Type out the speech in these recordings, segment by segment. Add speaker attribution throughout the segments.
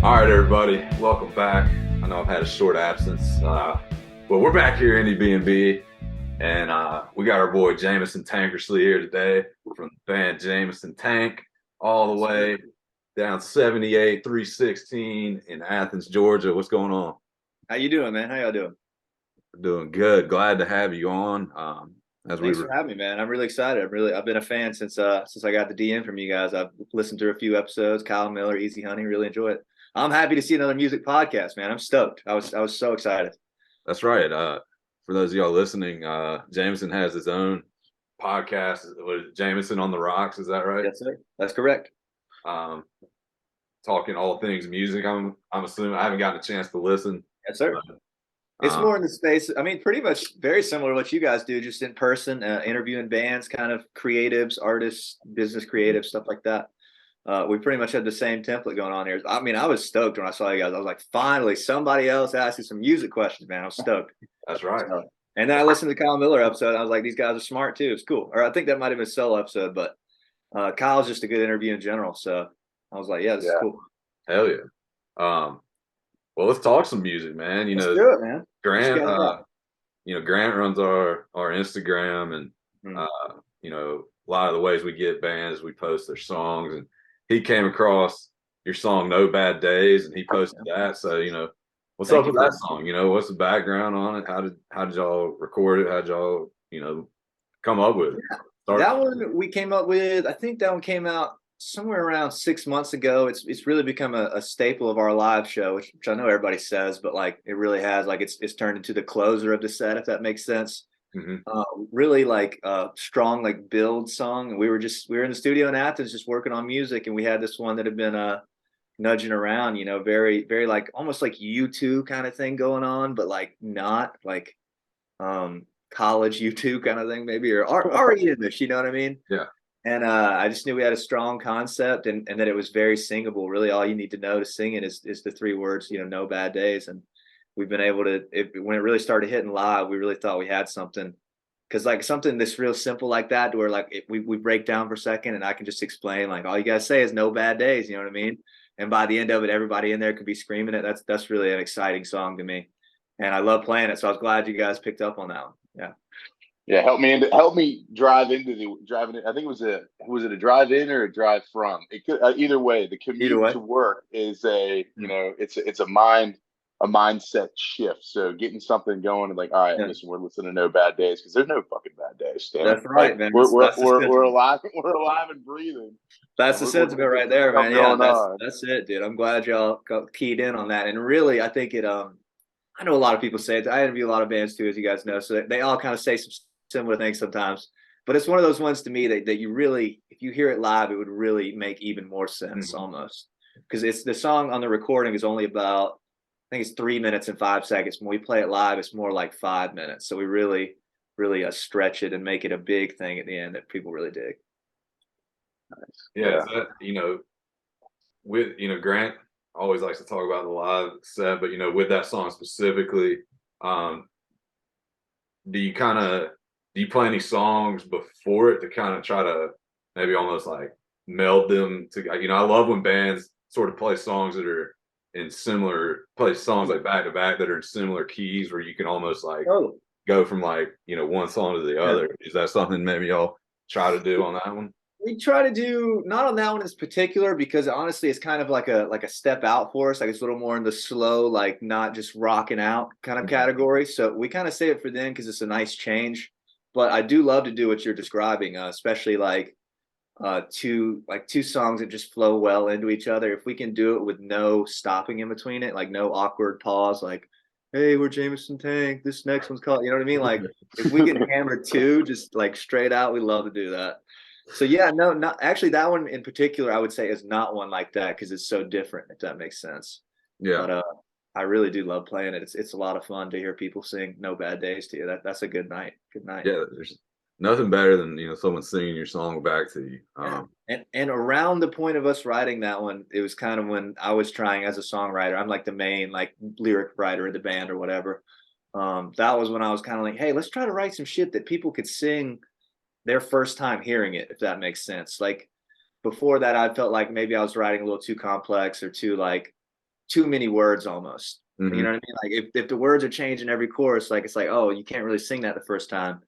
Speaker 1: All right, everybody, welcome back. I know I've had a short absence, but we're back here in Indiebnb, and we got our boy Jameson Tankersley here today from the band Jameson Tank, all the way down 78 316 in Athens, Georgia. What's going on?
Speaker 2: How you doing, man? How y'all doing?
Speaker 1: We're doing good. Glad to have you on. As we
Speaker 2: Thanks
Speaker 1: were,
Speaker 2: for having me, man. I'm really excited. I've been a fan since I got the DM from you guys. I've listened to a few episodes. Kyle Miller, Easy Honey, really enjoy it. I'm happy to see another music podcast, man. I'm stoked. I was so excited.
Speaker 1: that's right. For those of y'all listening, Jameson has his own podcast. What is it, Jameson on the Rocks? Is that right?
Speaker 2: Yes, sir. That's correct.
Speaker 1: Um, Talking all things music. I'm assuming I haven't gotten a chance to listen.
Speaker 2: Yes, sir.
Speaker 1: But,
Speaker 2: It's more in the space. I mean, pretty much very similar to what you guys do, just in person, interviewing bands, kind of creatives, artists, business creatives, stuff like that. We pretty much had the same template going on here. I mean, I was stoked when I saw you guys. I was like, finally, somebody else asking some music questions, man. I was stoked.
Speaker 1: that's right.
Speaker 2: So, and then I listened to the Kyle Miller episode. I was like, these guys are smart too. It's cool. Or I think that might have been a solo episode, but Kyle's just a good interview in general. So I was like, yeah, this is
Speaker 1: Yeah.
Speaker 2: cool.
Speaker 1: Hell yeah. Well, let's talk some music, man.
Speaker 2: Let's do it, man.
Speaker 1: Grant, Grant runs our Instagram, and
Speaker 2: Mm-hmm.
Speaker 1: a lot of the ways we get bands, we post their songs, and he came across your song "No Bad Days," and he posted that. So, what's
Speaker 2: Thank
Speaker 1: up
Speaker 2: you
Speaker 1: with
Speaker 2: for
Speaker 1: that
Speaker 2: that.
Speaker 1: song? What's the background on it? How did y'all record it? How did y'all, come up with it?
Speaker 2: That one we came up with. I think that one came out somewhere around 6 months ago. It's really become a staple of our live show, which I know everybody says, but like it really has. Like it's turned into the closer of the set, if that makes sense.
Speaker 1: Mm-hmm.
Speaker 2: Really like strong like build song. And we were in the studio in Athens just working on music, and we had this one that had been nudging around, very very like almost like U2 kind of thing going on, but like not like college U2 kind of thing maybe, or already in this, you know what I mean?
Speaker 1: Yeah.
Speaker 2: And I just knew we had a strong concept, and that it was very singable. Really, all you need to know to sing it is the three words, no bad days. And we've been able to, when it really started hitting live, we really thought we had something. Because like something that's real simple like that, where like we break down for a second, and I can just explain like all you gotta say is no bad days. You know what I mean? And by the end of it, everybody in there could be screaming it. That's really an exciting song to me, and I love playing it. So I was glad you guys picked up on that one. Yeah.
Speaker 3: Yeah, help me drive into the driving. I think was it a drive in or a drive from? It could either way. The
Speaker 2: Either
Speaker 3: commute
Speaker 2: way.
Speaker 3: to work is
Speaker 2: Yeah.
Speaker 3: it's a mindset shift. So getting something going and like, all right,
Speaker 2: Yeah.
Speaker 3: listen, we're listening to No Bad Days because there's no fucking bad days, damn it.
Speaker 2: That's
Speaker 3: Like
Speaker 2: right, man.
Speaker 3: we're we're
Speaker 2: That's the
Speaker 3: we're we're
Speaker 2: sentiment.
Speaker 3: alive, we're alive and breathing,
Speaker 2: That's
Speaker 3: and
Speaker 2: the
Speaker 3: we're
Speaker 2: sentiment right there, man.
Speaker 3: something
Speaker 2: Yeah,
Speaker 3: going
Speaker 2: that's
Speaker 3: on.
Speaker 2: that's it, dude. I'm glad y'all got keyed in on that. And really, I think it I know a lot of people say it. I interview a lot of bands too, as you guys know. So they all kind of say some similar things sometimes. But it's one of those ones to me that you really, if you hear it live, it would really make even more sense
Speaker 1: Mm-hmm.
Speaker 2: almost. Because it's the song on the recording is only about, I think it's 3 minutes and 5 seconds. When we play it live, it's more like 5 minutes. So we really, really stretch it and make it a big thing at the end that people really dig.
Speaker 1: Yeah. Is that, with Grant always likes to talk about the live set, but with that song specifically, um, do you kind of do you play any songs before it to kind of try to maybe almost like meld them to I love when bands sort of play songs that are in similar play songs like back to back that are in similar keys where you can almost like
Speaker 2: Oh,
Speaker 1: go from like one song to the
Speaker 2: yeah.
Speaker 1: other. Is that something maybe y'all try to do on that one?
Speaker 2: We try to do not on that one in particular because honestly it's kind of like a step out for us. Like it's a little more in the slow, like not just rocking out kind of
Speaker 1: Mhm.
Speaker 2: category. So we kind of say it for them because it's a nice change. But I do love to do what you're describing, especially like two songs that just flow well into each other. If we can do it with no stopping in between it, like no awkward pause, like, hey, we're Jameson Tank, this next one's called, you know what I mean? Like if we can hammer two just like straight out, we love to do that. So yeah, no, not actually that one in particular, I would say is not one like that because it's so different, if that makes sense.
Speaker 1: Yeah.
Speaker 2: But I really do love playing it. It's a lot of fun to hear people sing "No Bad Days" to you. That's a good night. Good night.
Speaker 1: Yeah, there's nothing better than someone singing your song back to you.
Speaker 2: Yeah. And around the point of us writing that one, it was kind of when I was trying as a songwriter. I'm like the main like lyric writer of the band or whatever. That was when I was kind of like, hey, let's try to write some shit that people could sing their first time hearing it, if that makes sense. Like before that, I felt like maybe I was writing a little too complex or too like too many words almost. You
Speaker 1: Mhm.
Speaker 2: know what I mean? Like if the words are changing every chorus, like it's like, oh, you can't really sing that the first time.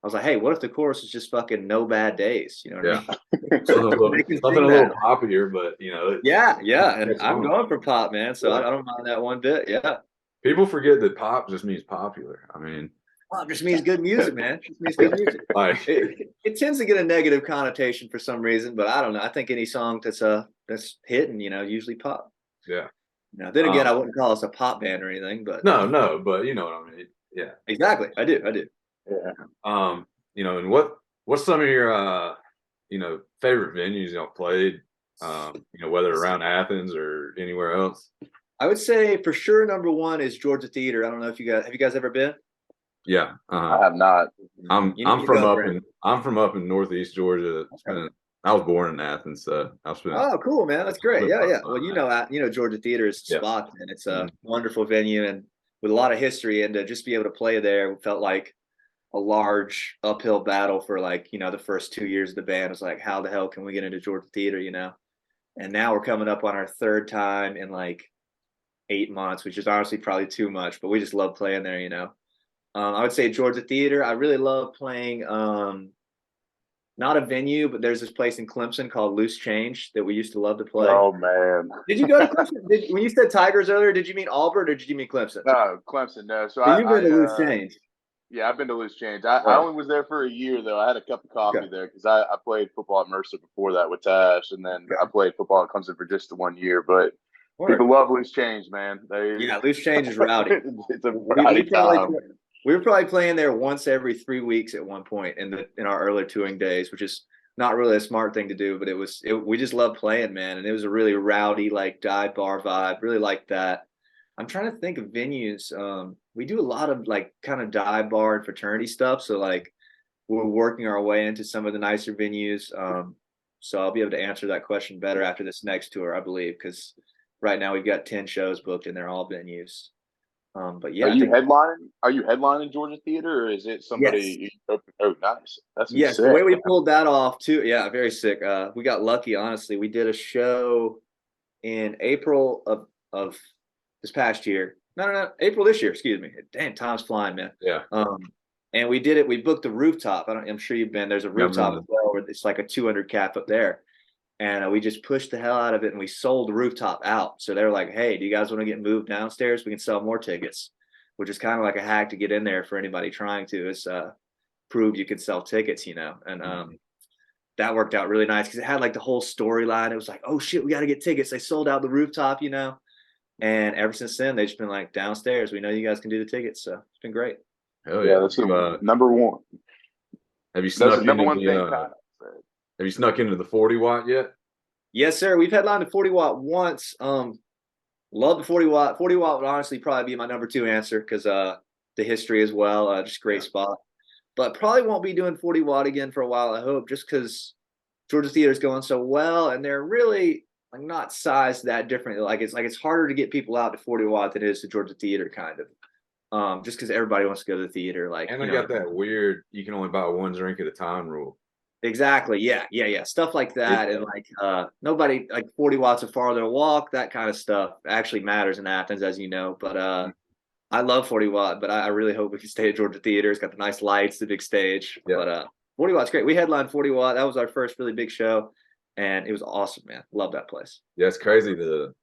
Speaker 2: I was like, hey, what if the chorus is just fucking no bad days? You know what I
Speaker 1: Yeah.
Speaker 2: mean? They can
Speaker 1: Something
Speaker 2: sing
Speaker 1: a
Speaker 2: that.
Speaker 1: little poppier, but you know,
Speaker 2: Yeah, yeah. And
Speaker 1: it's
Speaker 2: I'm
Speaker 1: fun.
Speaker 2: going for pop, man. So
Speaker 1: Yeah.
Speaker 2: I don't mind that one bit. Yeah.
Speaker 1: People forget that pop just means popular. I mean,
Speaker 2: Pop just means good music, man. It just means good music.
Speaker 1: like,
Speaker 2: It tends to get a negative connotation for some reason, but I don't know. I think any song that's hitting, usually pop.
Speaker 1: yeah.
Speaker 2: Now, then again, I
Speaker 1: Um,
Speaker 2: wouldn't call us a pop band or anything, but
Speaker 1: no, but you know what I mean. Yeah.
Speaker 2: exactly. I do.
Speaker 3: Yeah.
Speaker 1: And what's some of your favorite venues y'all played? Whether around Athens or anywhere else.
Speaker 2: I would say for sure number one is Georgia Theater. I don't know if have you guys ever been?
Speaker 1: Yeah.
Speaker 3: I have not.
Speaker 2: You need to go, Brent.
Speaker 1: I'm from up in Northeast Georgia.
Speaker 2: Okay.
Speaker 1: I was born in Athens, so I've spent
Speaker 2: Oh, cool, man. That's great.
Speaker 1: spent a
Speaker 2: Yeah,
Speaker 1: lot
Speaker 2: yeah.
Speaker 1: of
Speaker 2: Well,
Speaker 1: time there.
Speaker 2: Georgia Theater is the
Speaker 1: Yeah.
Speaker 2: spot, and it's a
Speaker 1: Mhm.
Speaker 2: wonderful venue and with a lot of history. And to just be able to play there felt like a large uphill battle for the first 2 years of the band. It was like, how the hell can we get into Georgia Theater? And now we're coming up on our third time in like 8 months, which is honestly probably too much, but we just love playing there. I would say Georgia Theater. I really love playing not a venue, but there's this place in Clemson called Loose Change that we used to love to play.
Speaker 3: Oh man.
Speaker 2: Did you go to Clemson? When you said Tigers earlier, did you mean Auburn or did you mean Clemson?
Speaker 3: No, Clemson. No. So
Speaker 2: So you've been to Loose Change.
Speaker 3: yeah, I've been to Loose Change. I only was there for a year though. I had a cup of coffee
Speaker 2: Okay.
Speaker 3: there because I played football at Mercer before that with Tash, and then I played football at Clemson for just the 1 year. But people love Loose Change, man.
Speaker 2: Yeah, Loose Change is rowdy.
Speaker 3: It's a
Speaker 2: we
Speaker 3: rowdy time.
Speaker 2: were probably playing there once every 3 weeks at one point in our early touring days, which is not really a smart thing to do, but we just loved playing, man, and it was a really rowdy like dive bar vibe. Really like that. I'm trying to think of venues. We do a lot of like kind of dive bar and fraternity stuff, so like we're working our way into some of the nicer venues. So I'll be able to answer that question better after this next tour, I believe, because right now we've got 10 shows booked and they're all venues. But yeah,
Speaker 3: Are
Speaker 2: I
Speaker 3: you
Speaker 2: think
Speaker 3: headlining? Are you headlining Georgia Theater, or is it
Speaker 2: yes.
Speaker 3: somebody? Oh, nice. That's
Speaker 2: Yes, the
Speaker 3: sick.
Speaker 2: way we pulled that off too. Yeah, very sick. We got lucky, honestly. We did a show in April of this past year. No, April this year. Excuse me. Damn, time's flying, man.
Speaker 1: Yeah.
Speaker 2: And we did it. We booked the rooftop. I'm sure you've been. There's a rooftop as well, where it's like a 200 cap up there. And we just pushed the hell out of it, and we sold the rooftop out. So they're like, "Hey, do you guys want to get moved downstairs? We can sell more tickets," which is kind of like a hack to get in there for anybody trying to. Is prove you could sell tickets, and that worked out really nice because it had like the whole storyline. It was like, oh shit, we got to get tickets. They sold out the rooftop. And ever since then, they've just been like, downstairs. We know you guys can do the tickets, so it's been great.
Speaker 1: Hell yeah.
Speaker 3: That's the number one.
Speaker 1: Have you
Speaker 3: That's
Speaker 1: snuck
Speaker 3: the number
Speaker 1: into
Speaker 3: one thing.
Speaker 1: have you snuck into the 40 watt yet?
Speaker 2: Yes, sir. We've headlined the 40 watt once. Love the 40 watt. 40 watt would honestly probably be my number two answer because the history as well. Just great spot. But probably won't be doing 40 watt again for a while, I hope, just because Georgia Theater is going so well, and they're really like not sized that different. Like it's harder to get people out to 40 watt than it is to Georgia Theater, kind of. Just because everybody wants to go to the theater. Like,
Speaker 1: And they got that weird you can only buy one drink at a time rule.
Speaker 2: Exactly. Yeah. Stuff like that. And like nobody like 40 watts a farther walk, that kind of stuff actually matters in Athens, as you know. But I love 40 watt, but I really hope we can stay at Georgia Theater. It's got the nice lights, the big stage.
Speaker 1: Yeah.
Speaker 2: But 40 watt's great. We headlined 40 watt. That was our first really big show, and it was awesome, man. Love that place.
Speaker 1: Yeah, it's crazy the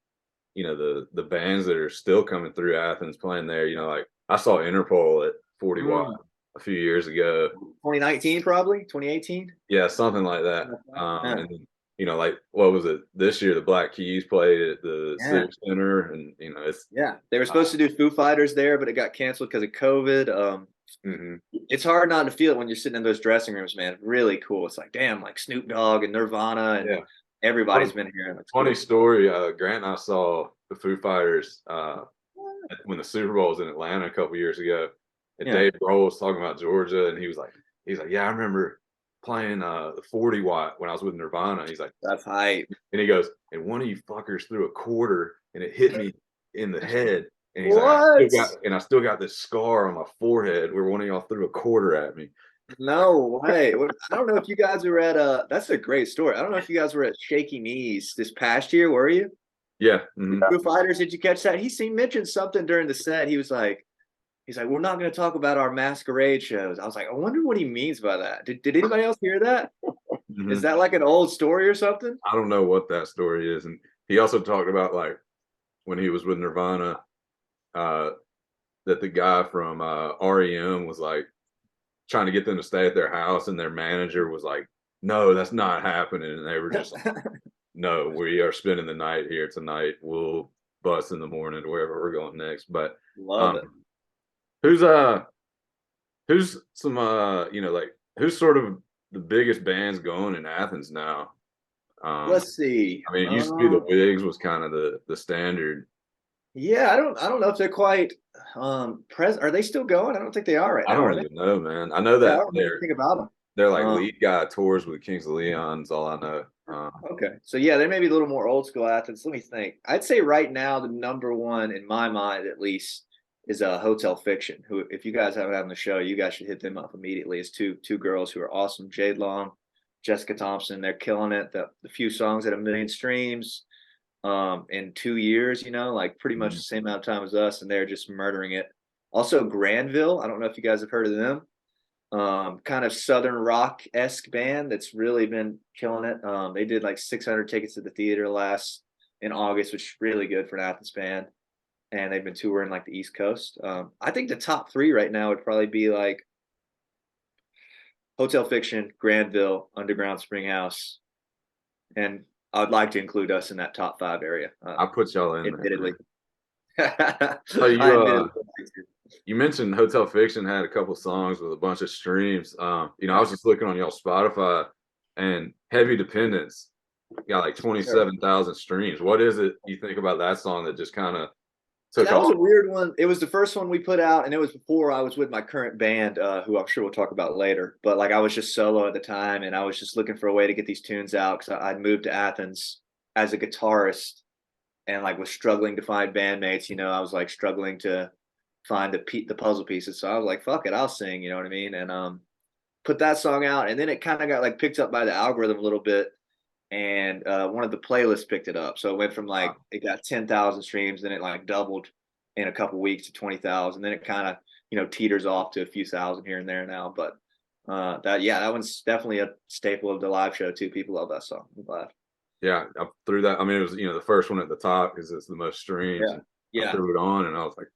Speaker 1: bands that are still coming through Athens playing there. Like I saw Interpol at 40 watt a few years ago.
Speaker 2: 2019, probably 2018.
Speaker 1: Yeah, something like that. And like what was it this year? The Black Keys played at the Civic Center, and it's
Speaker 2: they were supposed to do Foo Fighters there, but it got canceled because of COVID. It's hard not to feel it when you're sitting in those dressing rooms, man. Really cool. It's like, damn, like Snoop Dogg and Nirvana and everybody's been here.
Speaker 1: Funny story. Grant and I saw the Foo Fighters when the Super Bowl was in Atlanta a couple years ago. And Dave Grohl was talking about Georgia, and he's like, yeah, I remember playing the 40 watt when I was with Nirvana. He's like,
Speaker 2: that's hype.
Speaker 1: And he goes, and one of you fuckers threw a quarter, and it hit me in the head. And he's like, I still got this scar on my forehead where one of y'all threw a quarter at me.
Speaker 2: No way. I don't know if you guys were at that's a great story. I don't know if you guys were at Shaky Knees this past year, were you?
Speaker 1: Yeah.
Speaker 2: Foo Fighters, did you catch that? He mentioned something during the set. He's like, we're not going to talk about our masquerade shows. I was like, I wonder what he means by that. Did anybody else hear that? Is that like an old story or something?
Speaker 1: I don't know what that story is. And he also talked about like when he was with Nirvana, that the guy from REM was like trying to get them to stay at their house, and their manager was like, "No, that's not happening." And they were just like, "No, we are spending the night here tonight. We'll bus in the morning to wherever we're going next." But
Speaker 2: love it.
Speaker 1: Who's some like who's sort of the biggest bands going in Athens now?
Speaker 2: Let's see.
Speaker 1: I mean, it used to be the Wigs was kind of the standard.
Speaker 2: Yeah, I don't know if they're quite present. Are they still going? I don't think they are right now.
Speaker 1: I don't even know, man. I know that
Speaker 2: I don't know anything about them.
Speaker 1: They're like lead guy tours with Kings of Leon's, all I know.
Speaker 2: Okay. So yeah, they may be a little more old school Athens. Let me think. I'd say right now the number one in my mind at least is a Hotel Fiction, who if you guys haven't had on the show, you guys should hit them up immediately. It's two girls who are awesome. Jade Long, Jessica Thompson, they're killing it. The few songs at 1 million streams in 2 years, like pretty much the same amount of time as us, and they're just murdering it. Also Granville, I don't know if you guys have heard of them. Kind of southern rock-esque band that's really been killing it. They did like 600 tickets to the theater in August, which is really good for an Athens band. And they've been touring like the East Coast. I think the top three right now would probably be like Hotel Fiction, Granville, Underground Springhouse, and I'd like to include us in that top 5 area.
Speaker 1: I'll put y'all in
Speaker 2: admittedly.
Speaker 1: So you mentioned Hotel Fiction had a couple songs with a bunch of streams. I was just looking on y'all Spotify, and Heavy Dependence got like 27,000 streams. What is it you think about that song that just kind of took
Speaker 2: that
Speaker 1: off?
Speaker 2: Was a weird one. It was the first one we put out, and it was before I was with my current band, who I'm sure we'll talk about later. But like I was just solo at the time, and I was just looking for a way to get these tunes out because I'd moved to Athens as a guitarist and like was struggling to find bandmates. I was like struggling to find the puzzle pieces. So I was like, fuck it, I'll sing, you know what I mean? And put that song out, and then it kind of got like picked up by the algorithm a little bit, and one of the playlists picked it up. So it went from like it got 10,000 streams, then it like doubled in a couple weeks to 20,000. Then it kind of teeters off to a few thousand here and there now. But that one's definitely a staple of the live show too. People love that song. I'm glad.
Speaker 1: Yeah, I threw that. I mean, it was the first one at the top because it's the most streams.
Speaker 2: Yeah.
Speaker 1: I threw it on, and I was like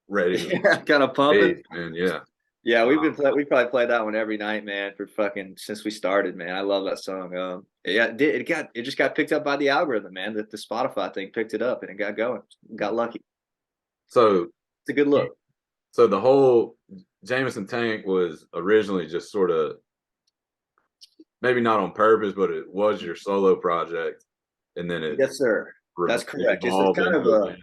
Speaker 1: ready.
Speaker 2: Yeah, kind of pumping.
Speaker 1: Man, yeah.
Speaker 2: Yeah, we probably play that one every night, man, for fucking since we started, man. I love that song. It just got picked up by the algorithm, man. The Spotify thing picked it up and it got going. Got lucky.
Speaker 1: So
Speaker 2: it's a good look.
Speaker 1: So the whole Jameson Tank was originally just sort of maybe not on purpose, but it was your solo project, and then it.
Speaker 2: Yes, sir. That's correct. It's kind of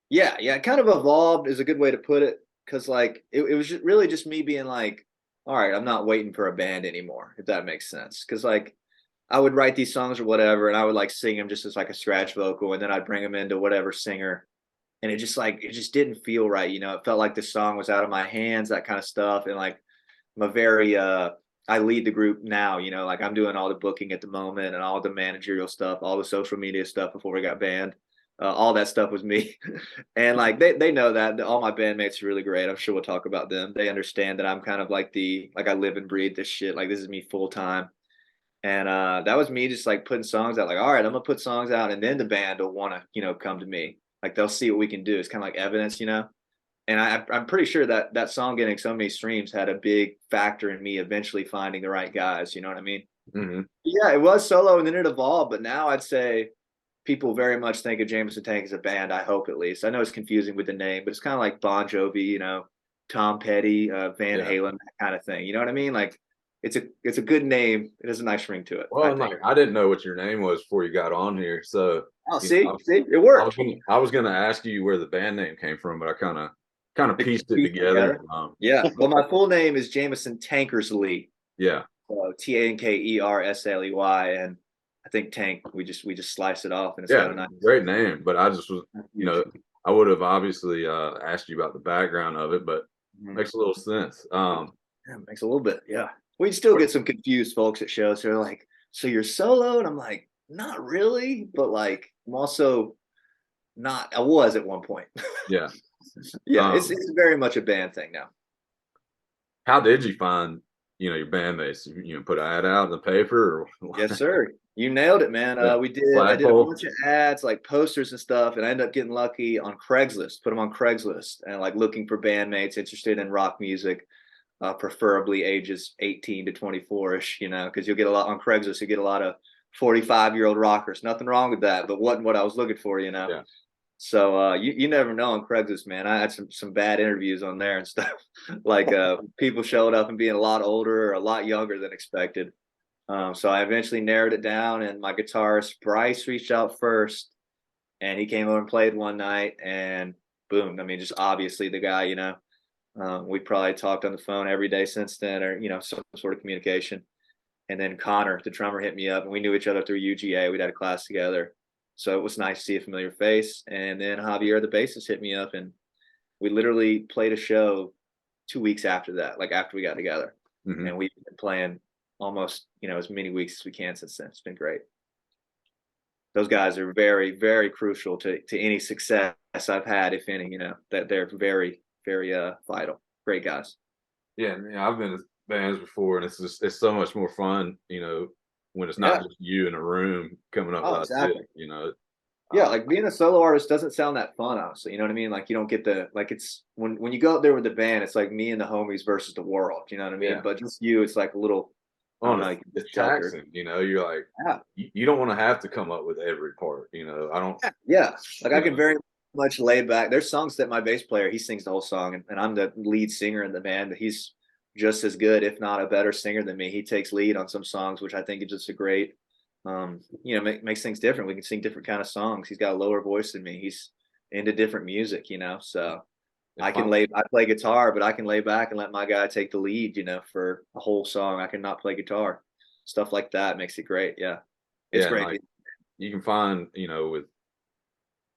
Speaker 2: it kind of evolved is a good way to put it. Cause like it was really just me being like, all right, I'm not waiting for a band anymore, if that makes sense. Cause like I would write these songs or whatever, and I would like sing them just as like a scratch vocal, and then I'd bring them into whatever singer. And it just didn't feel right. It felt like the song was out of my hands, that kind of stuff. And like I'm a very I lead the group now, like I'm doing all the booking at the moment and all the managerial stuff, all the social media stuff before we got banned. All that stuff was me. And like they know that all my bandmates are really great. I'm sure we'll talk about them. They understand that I'm kind of like I live and breathe this shit. Like this is me full time. And that was me just like putting songs out, like, all right, I'm gonna put songs out, and then the band will want to, come to me. Like they'll see what we can do. It's kind of like evidence, And I'm pretty sure that song getting so many streams had a big factor in me eventually finding the right guys. You know what I mean?
Speaker 1: Mm-hmm.
Speaker 2: Yeah, it was solo and then it evolved. But now I'd say people very much think of Jameson Tank as a band. I hope at least. I know it's confusing with the name, but it's kind of like Bon Jovi, Tom Petty, Van Halen, that kind of thing. You know what I mean? Like it's a good name. It has a nice ring to it.
Speaker 1: Well, I didn't know what your name was before you got on here. So
Speaker 2: see, it worked.
Speaker 1: I was gonna ask you where the band name came from, but I kind of pieced it together.
Speaker 2: Yeah. Well, my full name is Jameson Tankersley.
Speaker 1: Yeah.
Speaker 2: Tankersley, and I think Tank. We just slice it off, and it's
Speaker 1: got a nice great name. But I just was, I would have obviously asked you about the background of it, but makes a little sense.
Speaker 2: Yeah, it makes a little bit. Yeah. We still get some confused folks at shows. They're like, "So you're solo?" And I'm like, "Not really," but like, I'm also not. I was at one point.
Speaker 1: Yeah.
Speaker 2: Yeah,
Speaker 1: Um,
Speaker 2: it's very much a band thing now.
Speaker 1: how did you find, your bandmates? Put an ad out in the paper or
Speaker 2: Yes, sir. You nailed it, man.
Speaker 1: yeah,
Speaker 2: I did a
Speaker 1: flagpole?
Speaker 2: bunch of ads, like posters and stuff, and I ended up getting lucky on Craigslist. Put them on Craigslist, and like looking for bandmates interested in rock music, preferably ages 18 to 24ish. Because you'll get a lot on Craigslist. You get a lot of 45-year-old rockers. Nothing wrong with that, but wasn't what I was looking for.
Speaker 1: Yeah.
Speaker 2: So you never know on Craigslist, man. I had some bad interviews on there and stuff. Like people showed up and being a lot older or a lot younger than expected. So I eventually narrowed it down, and my guitarist Bryce reached out first, and he came over and played one night, and boom. I mean, just obviously the guy, we probably talked on the phone every day since then, or some sort of communication. And then Connor, the drummer, hit me up, and we knew each other through UGA. We'd had a class together, so it was nice to see a familiar face. And then Javier, the bassist, hit me up, and we literally played a show 2 weeks after that, like after we got together,
Speaker 1: Hmm.
Speaker 2: and we've been playing almost as many weeks as we can since then. It's been great. Those guys are very, very crucial to any success I've had, if any. That they're very, very vital. Great guys.
Speaker 1: Yeah, I've been in bands before, and it's so much more fun, when it's not
Speaker 2: Yeah.
Speaker 1: just you in a room coming up
Speaker 2: Oh,
Speaker 1: with
Speaker 2: exactly.
Speaker 1: ideas.
Speaker 2: Yeah,
Speaker 1: Um,
Speaker 2: like being a solo artist doesn't sound that fun, honestly. You know what I mean? Like you don't get the like it's when you go out there with the band, it's like me and the homies versus the world. You know what I mean?
Speaker 1: yeah.
Speaker 2: But just you, it's like a little, I
Speaker 1: Oh,
Speaker 2: don't
Speaker 1: and
Speaker 2: know,
Speaker 1: it's,
Speaker 2: like
Speaker 1: it's
Speaker 2: sheltered.
Speaker 1: taxing. You're like,
Speaker 2: Yeah.
Speaker 1: you don't want to have to come up with every part. I don't.
Speaker 2: Yeah. Like I
Speaker 1: You
Speaker 2: can
Speaker 1: know,
Speaker 2: very much lay back. There's songs that my bass player, he sings the whole song, and I'm the lead singer in the band, but he's just as good, if not a better singer than me. He takes lead on some songs, which I think is just a great makes things different. We can sing different kind of songs. He's got a lower voice than me. He's into different music, so
Speaker 1: it's fun.
Speaker 2: I play guitar, but I can lay back and let my guy take the lead, for a whole song. I can not play guitar. Stuff like that makes it great. Yeah. It's
Speaker 1: Yeah, and
Speaker 2: great.
Speaker 1: like you can find, with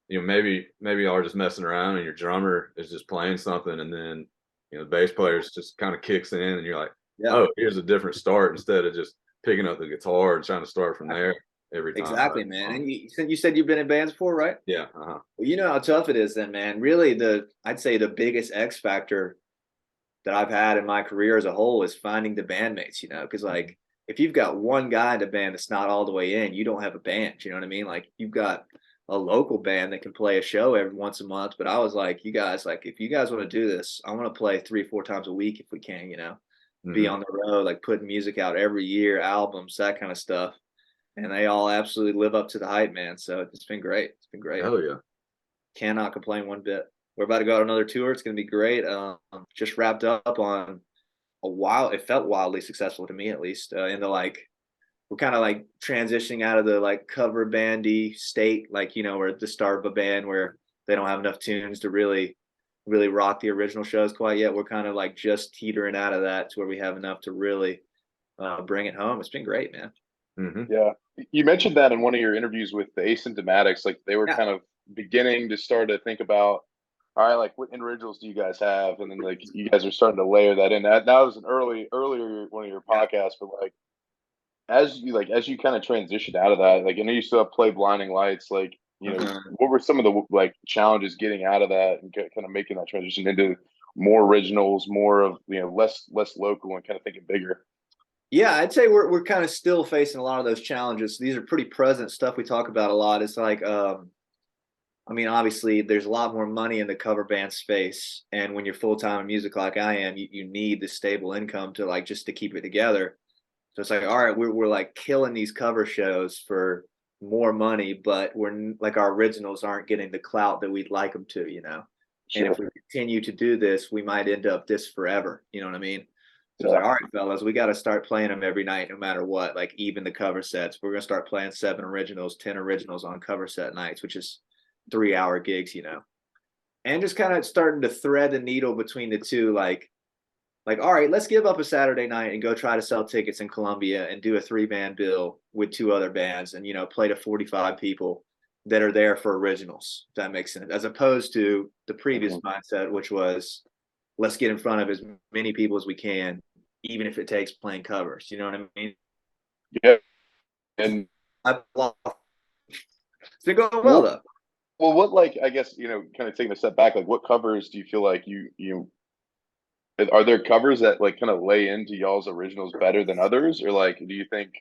Speaker 1: maybe y'all are just messing around and your drummer is just playing something, and then the bass players just kind of kicks in, and you're like,
Speaker 2: Yeah.
Speaker 1: oh, here's a different start instead of just picking up the guitar and trying to start from there every time.
Speaker 2: Exactly, man. And you said you've been in bands before, right?
Speaker 1: Yeah. Uh-huh.
Speaker 2: Well, you know how tough it is then, man. Really, I'd say the biggest X factor that I've had in my career as a whole is finding the bandmates, because like if you've got one guy in the band that's not all the way in, you don't have a band. You know what I mean? Like you've got a local band that can play a show every once a month. But I was like, you guys, like if you guys want to do this, I want to play 3 or 4 times a week if we can, be
Speaker 1: Hmm.
Speaker 2: on the road, like putting music out every year, albums, that kind of stuff. And they all absolutely live up to the hype, man. So it's been great. It's been great.
Speaker 1: Hell yeah.
Speaker 2: Cannot complain one bit. We're about to go on another tour. It's going to be great. Just wrapped up on it felt wildly successful to me, at least, into like we're kind of like transitioning out of the like cover bandy state, like we're at the start of a band where they don't have enough tunes to really rock the original shows quite yet. We're kind of like just teetering out of that to where we have enough to really bring it home. It's been great, man.
Speaker 1: Hmm.
Speaker 3: Yeah. You mentioned that in one of your interviews with the Asymptomatics, like they were
Speaker 2: Yeah.
Speaker 3: kind of beginning to start to think about, all right, like what originals do you guys have? And then like you guys are starting to layer that in. That was an earlier one of your
Speaker 2: Yeah.
Speaker 3: podcasts, but like as you kind of transition out of that, like I know you still have play Blinding Lights, like
Speaker 2: Uh-huh.
Speaker 3: what were some of the like challenges getting out of that and kind of making that transition into more originals, more of less local and kind of thinking bigger.
Speaker 2: Yeah, I'd say we're kind of still facing a lot of those challenges. These are pretty present stuff we talk about a lot. It's like I mean, obviously, there's a lot more money in the cover band space, and when you're full time in music like I am, you need the stable income to like just to keep it together. So it's like, all right, we're like killing these cover shows for more money, but we're like our originals aren't getting the clout that we'd like them to. And
Speaker 3: Sure.
Speaker 2: if we continue to do this, we might end up this forever. You know what I mean? So it's
Speaker 3: Yeah.
Speaker 2: like, all right, fellas, we got to start playing them every night, no matter what. Like even the cover sets, we're gonna start playing 7 originals, 10 originals on cover set nights, which is 3 hour gigs. And just kind of starting to thread the needle between the two, like, all right, let's give up a Saturday night and go try to sell tickets in Columbia and do a 3 band bill with 2 other bands and play to 45 people that are there for originals. If that makes sense, as opposed to the previous
Speaker 3: Mhm.
Speaker 2: mindset, which was let's get in front of as many people as we can, even if it takes playing covers. You know what I mean?
Speaker 3: Yeah. And
Speaker 2: It's been going well
Speaker 3: what
Speaker 2: though.
Speaker 3: Well, what like I guess kind of taking a step back, like what covers do you feel like you are there covers that like kind of lay into y'all's originals better than others, or like do you think?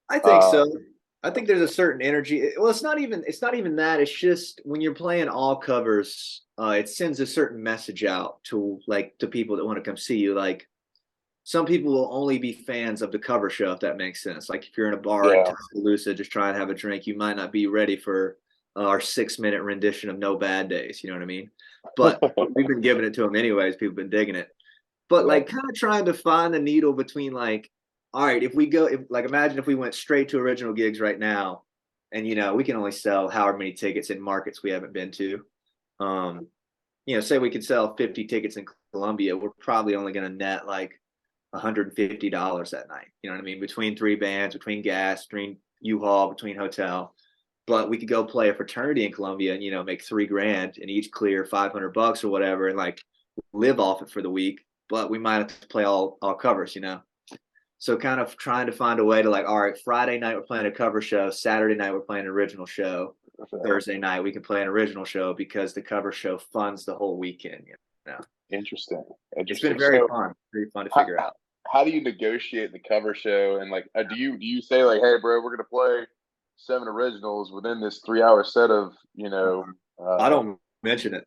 Speaker 2: I think so.
Speaker 3: Um,
Speaker 2: I think there's a certain energy. Well, it's not even that. It's just when you're playing all covers, it sends a certain message out to people that want to come see you. Like some people will only be fans of the cover show, if that makes sense. Like if you're in a bar in
Speaker 3: yeah,
Speaker 2: Tuscaloosa just trying to have a drink, you might not be ready for our 6 minute rendition of No Bad Days. You know what I mean? But we've been giving it to them anyways. People have been digging it. But
Speaker 3: yeah,
Speaker 2: like kind of trying to find the needle between like, all right, if we go, if like imagine if we went straight to original gigs right now, and we can only sell however many tickets in markets we haven't been to. Um, say we could sell 50 tickets in Columbia, we're probably only going to net like $150 that night. You know what I mean? Between three bands, between gas, between U-Haul, between hotel. But we could go play a fraternity in Columbia and make 3 grand and each clear $500 or whatever, and like live off it for the week. But we might have to play all covers. So kind of trying to find a way to like, all right, Friday night we're playing a cover show, Saturday night we're playing an original show, Thursday night we can play an original show because the cover show funds the whole weekend.
Speaker 3: interesting,
Speaker 2: It's been
Speaker 3: interesting.
Speaker 2: very
Speaker 3: So
Speaker 2: fun, very fun to
Speaker 3: how
Speaker 2: figure out.
Speaker 3: how do you negotiate the cover show, and like do you say like, hey bro, we're gonna play 7 originals within this 3 hour set of
Speaker 2: I
Speaker 3: uh
Speaker 2: don't mention it.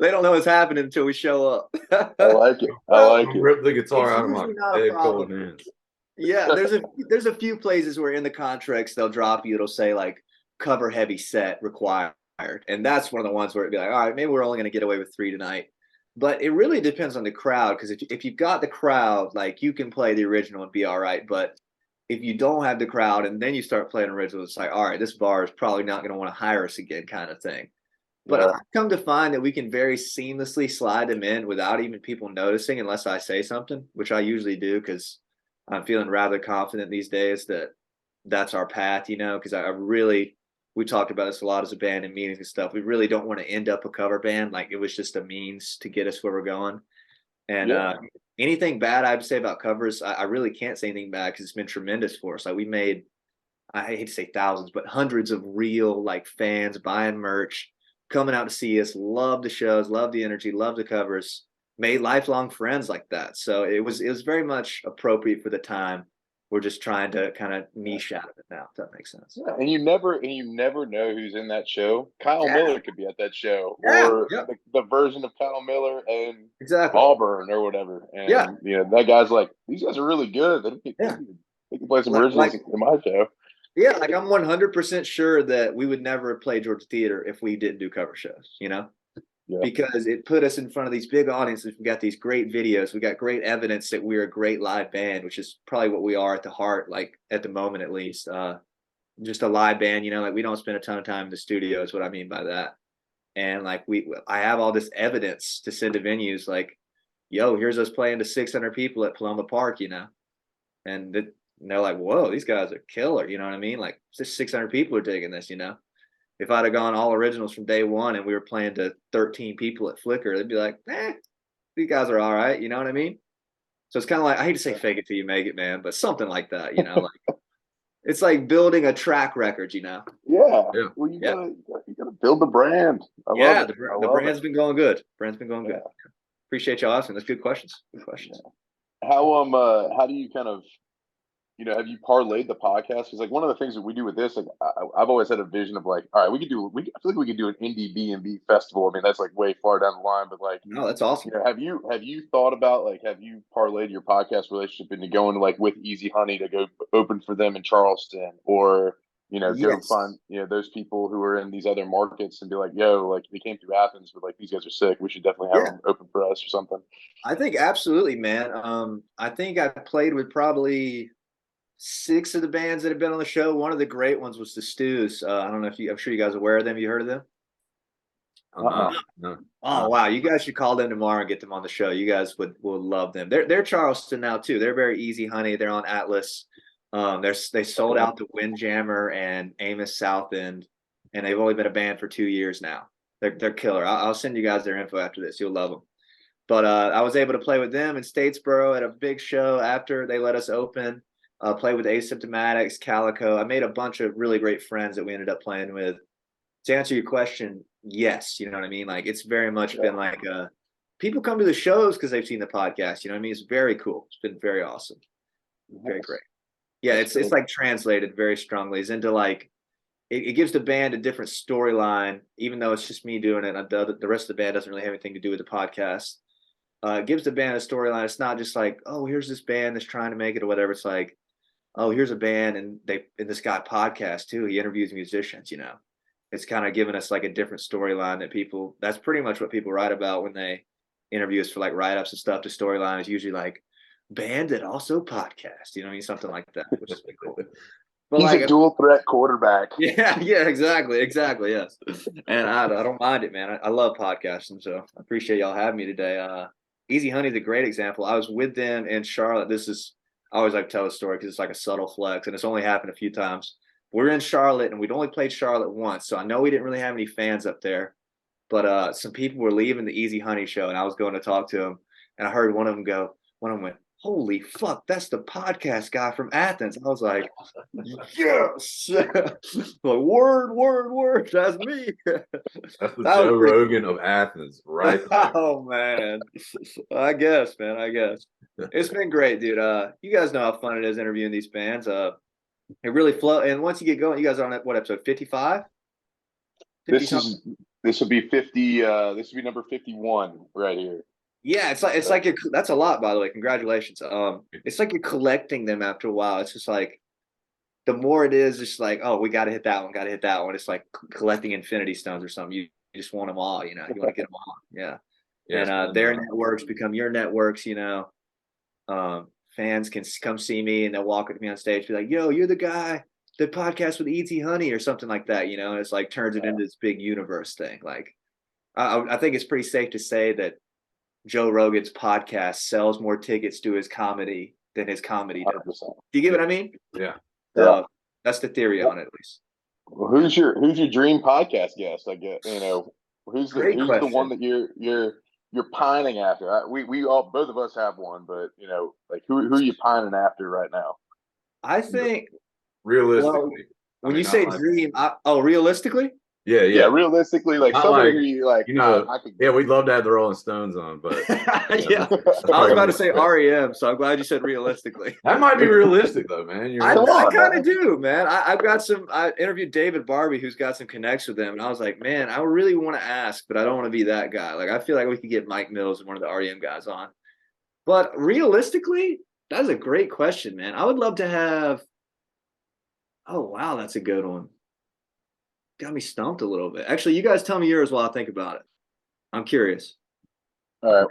Speaker 2: They don't know what's happening until we show up.
Speaker 3: I like it. I
Speaker 2: Well,
Speaker 3: like
Speaker 1: I'll
Speaker 3: it.
Speaker 1: rip the guitar
Speaker 2: it's
Speaker 1: out of my
Speaker 2: usually not a
Speaker 1: dead cold
Speaker 2: problem.
Speaker 1: hands.
Speaker 2: Yeah, there's a few places where in the contracts they'll drop you. It'll say like cover heavy set required, and that's one of the ones where it'd be like, all right, maybe we're only going to get away with 3 tonight. But it really depends on the crowd because if you've got the crowd, like you can play the original and be all right. But if you don't have the crowd and then you start playing original, it's like, all right, this bar is probably not going to want to hire us again, kind of thing. But
Speaker 3: Yeah.
Speaker 2: I've come to find that we can very seamlessly slide them in without even people noticing, unless I say something, which I usually do because I'm feeling rather confident these days that that's our path, because I really, we talked about this a lot as a band in meetings and stuff. We really don't want to end up a cover band. Like it was just a means to get us where we're going. And
Speaker 3: Yeah.
Speaker 2: anything bad I'd say about covers, I really can't say anything bad because it's been tremendous for us. Like we made, I hate to say thousands, but hundreds of real like fans buying merch, coming out to see us, love the shows, love the energy, love the covers, made lifelong friends like that. So it was very much appropriate for the time. We're just trying to kind of niche out of it now, if that makes sense.
Speaker 3: Yeah, and you never know who's in that show. Kyle
Speaker 2: Yeah,
Speaker 3: Miller could be at that show,
Speaker 2: yeah,
Speaker 3: or
Speaker 2: yeah,
Speaker 3: the version of Kyle Miller and
Speaker 2: exactly.
Speaker 3: Auburn or whatever.
Speaker 2: Yeah,
Speaker 3: And that guy's like, these guys are really good.
Speaker 2: yeah.
Speaker 3: They can play some
Speaker 2: Like
Speaker 3: originals in my show.
Speaker 2: yeah, like I'm 100% sure that we would never play Georgia Theater if we didn't do cover shows.
Speaker 3: Yeah,
Speaker 2: Because it put us in front of these big audiences. We got these great videos. We got great evidence that we're a great live band, which is probably what we are at the heart, like at the moment at least. Just a live band, like we don't spend a ton of time in the studio, is what I mean by that. And like I have all this evidence to send to venues, like, yo, here's us playing to 600 people at Paloma Park, and they're like, whoa, these guys are killer. You know what I mean? Like, just 600 people are digging this. If I'd have gone all originals from day one and we were playing to 13 people at Flickr, they'd be like, these guys are all right. You know what I mean? So it's kind of like, I hate to say fake it till you make it, man, but something like that. Like it's like building a track record.
Speaker 3: yeah.
Speaker 1: Yeah.
Speaker 3: Well, you
Speaker 2: Yeah.
Speaker 3: gotta you gotta build the brand. I love
Speaker 2: Yeah.
Speaker 3: it. I
Speaker 2: The
Speaker 3: love it.
Speaker 2: brand's been going good. Brand's been going
Speaker 3: Yeah.
Speaker 2: good. Appreciate y'all asking. That's good questions. Good questions.
Speaker 3: How do you kind of have you parlayed the podcast? Because like one of the things that we do with this, like I've always had a vision of like, all right, I feel like we could do an Indiebnb festival. I mean, that's like way far down the line, but like,
Speaker 2: No, that's awesome.
Speaker 3: have you thought about like, have you parlayed your podcast relationship into going like with Easy Honey to go open for them in Charleston, or go
Speaker 2: Yes.
Speaker 3: find those people who are in these other markets and be like, yo, like they came through Athens, but like these guys are sick. We should definitely have
Speaker 2: Yeah.
Speaker 3: them open for us or something.
Speaker 2: I think absolutely, man. I think I played with probably 6 of the bands that have been on the show. One of the great ones was the Stews. I don't know I'm sure you guys are aware of them. You heard of them?
Speaker 1: I'm
Speaker 3: Uh-uh.
Speaker 1: not. No.
Speaker 2: Oh wow, you guys should call them tomorrow and get them on the show. You guys would love them. They're Charleston now too. They're very easy, honey. They're on Atlas. They sold
Speaker 3: Okay.
Speaker 2: out to Windjammer and Amos Southend, and they've only been a band for 2 years now. They're killer. I'll send you guys their info after this. You'll love them. But I was able to play with them in Statesboro at a big show after they let us open. Played with Asymptomatics, Calico. I made a bunch of really great friends that we ended up playing with. To answer your question, yes, you know what I mean? Like it's very much been like people come to the shows because they've seen the podcast. You know what I mean? It's very cool. It's been very awesome. Very great. Yeah, it's like translated very strongly. It's into like it gives the band a different storyline, even though it's just me doing it. And the rest of the band doesn't really have anything to do with the podcast. It gives the band a storyline. It's not just like, oh, here's this band that's trying to make it or whatever. It's like, oh, here's a band and this guy podcast too. He interviews musicians, you know. It's kind of given us like a different storyline that's pretty much what people write about when they interview us for like write-ups and stuff. The storyline is usually like band that also podcast, you know what I mean? Something like that, which is pretty cool.
Speaker 3: But he's like, a dual threat quarterback.
Speaker 2: Yeah, exactly, yes. And I don't mind it, man. I love podcasting, so I appreciate y'all having me today. Easy Honey's a great example. I was with them in Charlotte. I always like to tell the story because it's like a subtle flex, and it's only happened a few times. We're in Charlotte, and we'd only played Charlotte once, so I know we didn't really have any fans up there. But some people were leaving the Easy Honey show, and I was going to talk to them, and I heard one of them went, holy fuck, that's the podcast guy from Athens. I was like, yes. Like, word, that's me.
Speaker 1: That's the Joe Rogan of Athens, right there.
Speaker 2: Oh, man. I guess. It's been great, dude. You guys know how fun it is interviewing these bands. It really flows. And once you get going, you guys are on what episode, 55?
Speaker 3: This will be 50. This will be number 51 right here.
Speaker 2: Yeah, it's like that's a lot, by the way. Congratulations. It's like you're collecting them after a while. It's just like the more it is, it's like, oh, we got to hit that one. It's like collecting Infinity Stones or something. You just want them all, you know. You want to get them all, yeah. And their networks become your networks, you know. Fans can come see me and they'll walk with me on stage, be like, "Yo, you're the guy, the podcast with Easy Honey," or something like that, you know. And it's like turns it into this big universe thing. Like, I think it's pretty safe to say that Joe Rogan's podcast sells more tickets to his comedy than his comedy does. Do you get what I mean?
Speaker 1: Yeah.
Speaker 2: That's the theory on it, at least.
Speaker 3: Well, who's your dream podcast guest? I guess, you know, who's the one that you're pining after? We all, both of us have one, but you know, like who are you pining after right now?
Speaker 2: I think
Speaker 1: realistically,
Speaker 2: when you say dream, realistically.
Speaker 3: Yeah. Realistically, like somebody who you like,
Speaker 1: you know, we'd love to have the Rolling Stones on, but
Speaker 2: yeah, I was about to say REM, so I'm glad you said realistically.
Speaker 1: That might be realistic though, man.
Speaker 2: I kind of do, man. I interviewed David Barbie, who's got some connects with them, and I was like, man, I really want to ask, but I don't want to be that guy. Like, I feel like we could get Mike Mills and one of the REM guys on. But realistically, that's a great question, man. I would love to have. Oh wow, that's a good one. Got me stumped a little bit. Actually, you guys tell me yours while I think about it. I'm curious.
Speaker 3: All right.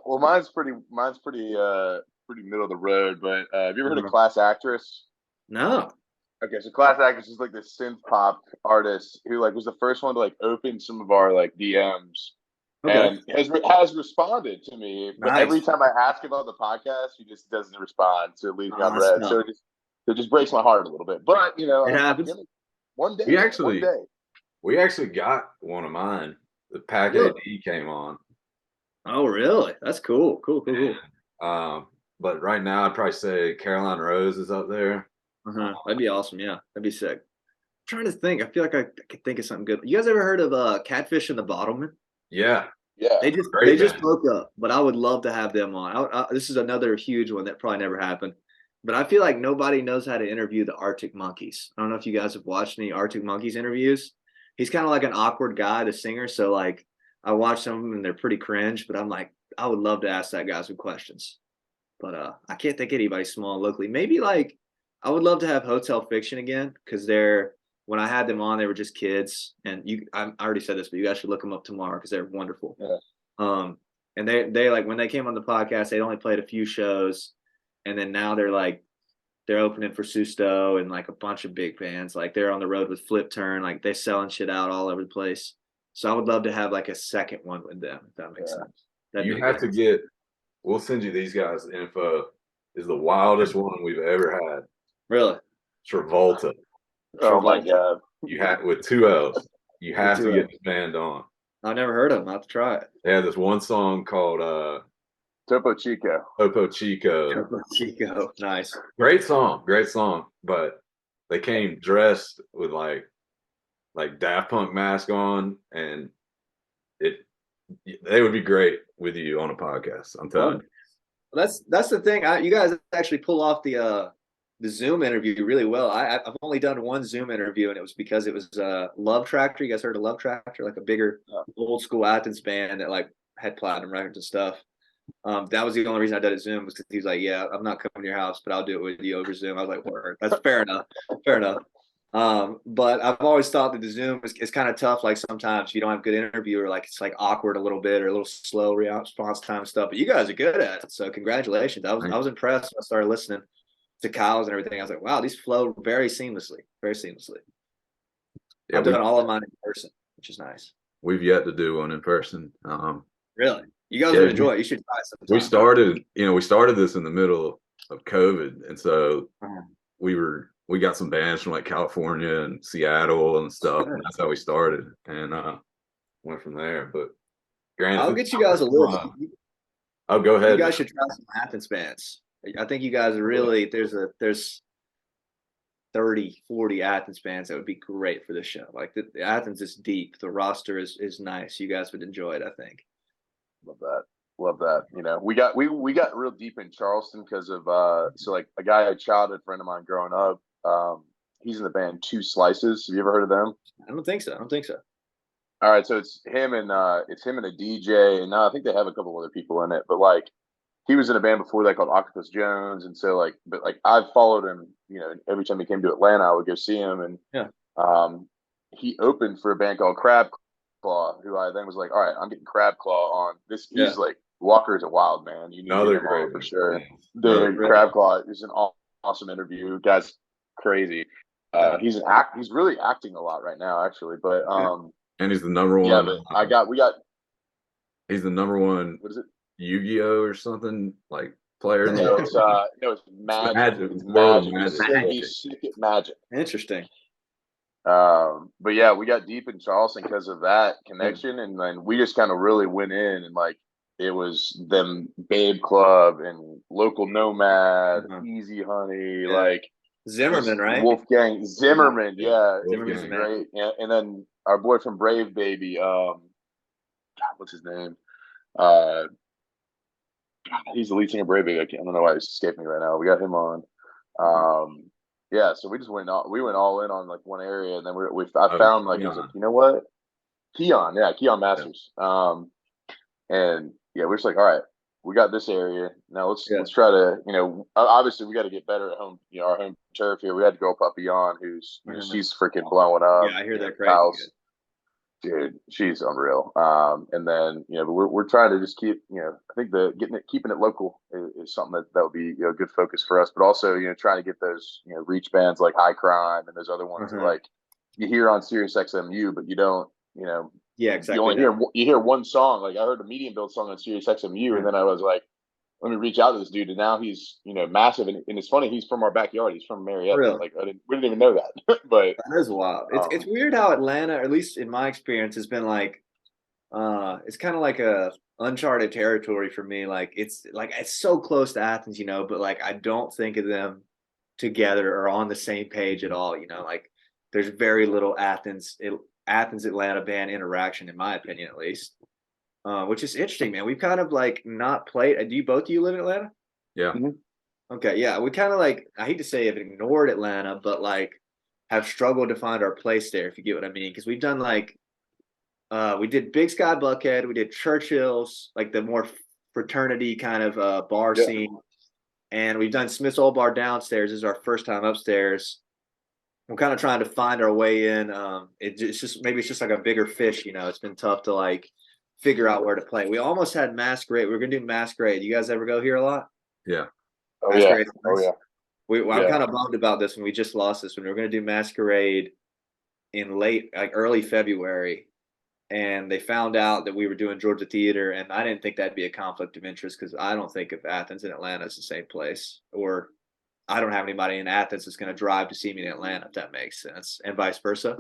Speaker 3: Well, mine's pretty middle of the road. But have you ever heard of Class Actress?
Speaker 2: No.
Speaker 3: Okay, so Class Actress is like this synth pop artist who like was the first one to like open some of our like DMs, and has responded to me. But every time I ask about the podcast, he just doesn't respond. So it leaves me unread. So it just breaks my heart a little bit. But you know,
Speaker 2: it happens.
Speaker 3: One day,
Speaker 1: we actually got one of mine. The Pack AD came on.
Speaker 2: Oh, really? That's cool. Cool.
Speaker 1: But right now, I'd probably say Caroline Rose is up there.
Speaker 2: That'd be awesome. Yeah, that'd be sick. I'm trying to think. I feel like I could think of something good. You guys ever heard of Catfish and the Bottlemen?
Speaker 1: Yeah.
Speaker 2: They just broke up, but I would love to have them on. This is another huge one that probably never happened. But I feel like nobody knows how to interview the Arctic Monkeys. I don't know if you guys have watched any Arctic Monkeys interviews. He's kind of like an awkward guy, the singer. So like I watch some of them and they're pretty cringe, but I'm like, I would love to ask that guy some questions. But I can't think of anybody small locally. Maybe like I would love to have Hotel Fiction again because when I had them on, they were just kids. And I already said this, but you guys should look them up tomorrow because they're wonderful.
Speaker 3: Yeah.
Speaker 2: And they like when they came on the podcast, they only played a few shows. And then now they're opening for Susto and like a bunch of big bands. Like they're on the road with Flip Turn. Like they're selling shit out all over the place. So I would love to have like a second one with them, if that makes sense.
Speaker 1: You have to we'll send you these guys' info. Is the wildest one we've ever had.
Speaker 2: Really?
Speaker 1: Travolta.
Speaker 3: Oh my God.
Speaker 1: You have with 2 L's. You have to get this band on.
Speaker 2: I've never heard of them. I'll have to try it.
Speaker 1: They have this one song called
Speaker 3: Topo Chico.
Speaker 1: Topo Chico.
Speaker 2: Topo Chico, nice.
Speaker 1: Great song. But they came dressed with like Daft Punk mask on, and they would be great with you on a podcast. I'm telling you.
Speaker 2: Well, that's the thing. You guys actually pull off the Zoom interview really well. I've only done one Zoom interview, and it was because it was Love Tractor. You guys heard of Love Tractor? Like a bigger old school Athens band that like had platinum records and stuff. That was the only reason I did it Zoom, was because he was like, "Yeah, I'm not coming to your house, but I'll do it with you over Zoom." I was like, "Word, that's fair enough, fair enough." But I've always thought that the Zoom is kind of tough. Like sometimes if you don't have a good interview, or like it's like awkward a little bit, or a little slow response time stuff. But you guys are good at it, so congratulations. I was impressed when I started listening to Kyle's and everything. I was like, wow, these flow very seamlessly, very seamlessly. Yeah, I'm doing all of mine in person, which is nice.
Speaker 1: We've yet to do one in person.
Speaker 2: Really? You guys would enjoy it. You should try it sometime.
Speaker 1: We started this in the middle of COVID, and so we got some bands from like California and Seattle and stuff, and that's how we started, and went from there. But
Speaker 2: I'll get you guys a list.
Speaker 1: Oh, go ahead.
Speaker 2: You guys should try some Athens bands. I think you guys are really there's 30, 40 Athens bands that would be great for this show. Like the Athens is deep. The roster is nice. You guys would enjoy it, I think.
Speaker 3: Love that. You know, we got real deep in Charleston because of so like a guy, a childhood friend of mine growing up. He's in the band Two Slices. Have you ever heard of them?
Speaker 2: I don't think so.
Speaker 3: All right, so it's him and a DJ, and now I think they have a couple other people in it. But like, he was in a band before that called Octopus Jones, and so like, but like I've followed him. You know, every time he came to Atlanta, I would go see him, and he opened for a band called Crab Claw, who I then was like, all right, I'm getting Crab Claw on this. He's like, Walker is a wild man. You know, they're great for sure. The Crab Claw is an awesome interview. Guy's crazy. He's really acting a lot right now, actually. But
Speaker 1: and he's the number one.
Speaker 3: Yeah, but we got.
Speaker 1: He's the number one.
Speaker 3: What is it?
Speaker 1: Yu-Gi-Oh or something like player.
Speaker 3: No, it's Magic.
Speaker 1: It's Magic.
Speaker 3: He's sick at Magic.
Speaker 2: Interesting.
Speaker 3: But yeah, we got deep in Charleston because of that connection, and then we just kind of really went in, and like it was them Babe Club and Local Nomad, Easy Honey, like
Speaker 2: Zimmerman, right?
Speaker 3: Wolfgang Zimmerman,
Speaker 2: Zimmerman's
Speaker 3: great. Yeah, and then our boy from Brave Baby, God, what's his name? He's the lead singer of Brave Baby. I don't know why he's escaping me right now. We got him on. Yeah, so we just went all in on like one area, and then I found like, I was like, you know what? Keon Masters. And yeah, we're just like, all right, we got this area. Now let's try to, you know, obviously we got to get better at home, you know, our home turf here. We had to go Puppy on, who's she's freaking blowing up.
Speaker 2: Yeah, I hear that crazy.
Speaker 3: Dude, she's unreal. And then, you know, but we're trying to just keep, you know, I think keeping it local is something that would be, you know, a good focus for us. But also, you know, trying to get those, you know, reach bands like High Crime and those other ones that, like you hear on Sirius XMU, but you don't, you know.
Speaker 2: Yeah, exactly.
Speaker 3: You hear one song. Like I heard a Medium Build song on Sirius XMU, and then I was like, let me reach out to this dude, and now he's, you know, massive. And it's funny, he's from our backyard. He's from Marietta.
Speaker 2: Really?
Speaker 3: Like we didn't even know that. But
Speaker 2: that is wild. It's weird how Atlanta, or at least in my experience, has been like, it's kind of like a uncharted territory for me. Like it's so close to Athens, you know, but like I don't think of them together or on the same page at all. You know, like there's very little Athens Atlanta band interaction, in my opinion, at least. Which is interesting, man. We've kind of like not played. Do you both of you live in Atlanta?
Speaker 1: Yeah.
Speaker 2: Mm-hmm. Okay. Yeah. We kind of like, I hate to say have ignored Atlanta, but like have struggled to find our place there, if you get what I mean. Because we've done like, we did Big Sky Buckhead, we did Churchill's, like the more fraternity kind of bar scene. And we've done Smith's Old Bar downstairs. This is our first time upstairs. We're kind of trying to find our way in. It's just like a bigger fish, you know. It's been tough to like figure out where to play. We almost had Masquerade. We were gonna do Masquerade. You guys ever go here a lot?
Speaker 1: Yeah.
Speaker 3: Oh yeah.
Speaker 2: I'm kind of bummed about this one. We just lost this one. We were gonna do Masquerade in early February, and they found out that we were doing Georgia Theater, and I didn't think that'd be a conflict of interest because I don't think of Athens and Atlanta as the same place, or I don't have anybody in Athens that's going to drive to see me in Atlanta, if that makes sense, and vice versa.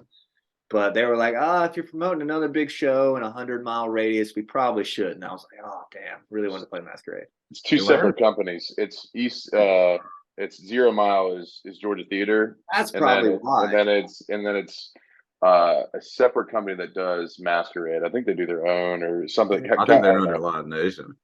Speaker 2: But they were like, if you're promoting another big show in a 100-mile radius, we probably should. And I was like, oh damn, really wanted to play Masquerade.
Speaker 3: It's two separate companies. It's it's 0 Mile is Georgia Theater.
Speaker 2: That's probably why.
Speaker 3: And then it's a separate company that does Masquerade. I think they do their own or something.
Speaker 1: I think they're under Live Nation.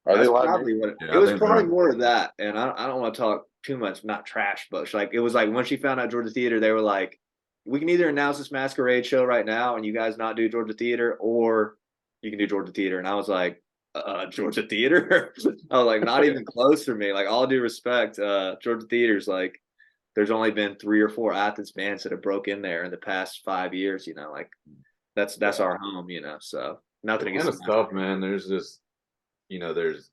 Speaker 3: Are
Speaker 2: That's
Speaker 3: they Live
Speaker 2: probably
Speaker 3: Nation?
Speaker 2: what it was. Probably more of that. And I don't want to talk too much, not trash, but like it was like when she found out Georgia Theater, they were like, we can either announce this Masquerade show right now and you guys not do Georgia Theater, or you can do Georgia Theater. And I was like, Georgia Theater? I was like, not even close for me. Like, all due respect, Georgia Theater's like, there's only been 3 or 4 Athens bands that have broke in there in the past 5 years, like that's our home, so nothing against
Speaker 1: it's tough, man. There's just, there's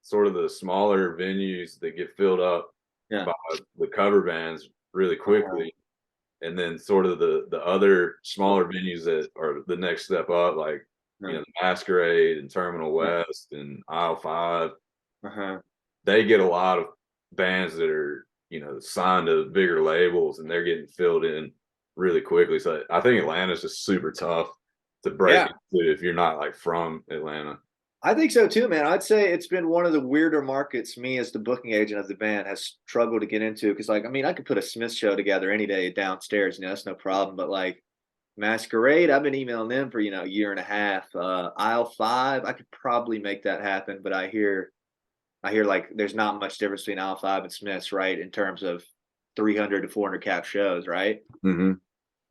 Speaker 1: sort of the smaller venues that get filled up by the cover bands really quickly. And then sort of the other smaller venues that are the next step up, like, Masquerade and Terminal West and Aisle 5, they get a lot of bands that are, signed to bigger labels, and they're getting filled in really quickly. So I think Atlanta's just super tough to break into if you're not like from Atlanta.
Speaker 2: I think so too, man. I'd say it's been one of the weirder markets me as the booking agent of the band has struggled to get into, because like, I mean, I could put a Smith show together any day downstairs, that's no problem. But like Masquerade, I've been emailing them for, a year and a half. Aisle 5, I could probably make that happen, but I hear like there's not much difference between Aisle 5 and Smith's, right? In terms of 300 to 400 cap shows, right?
Speaker 1: Mm-hmm.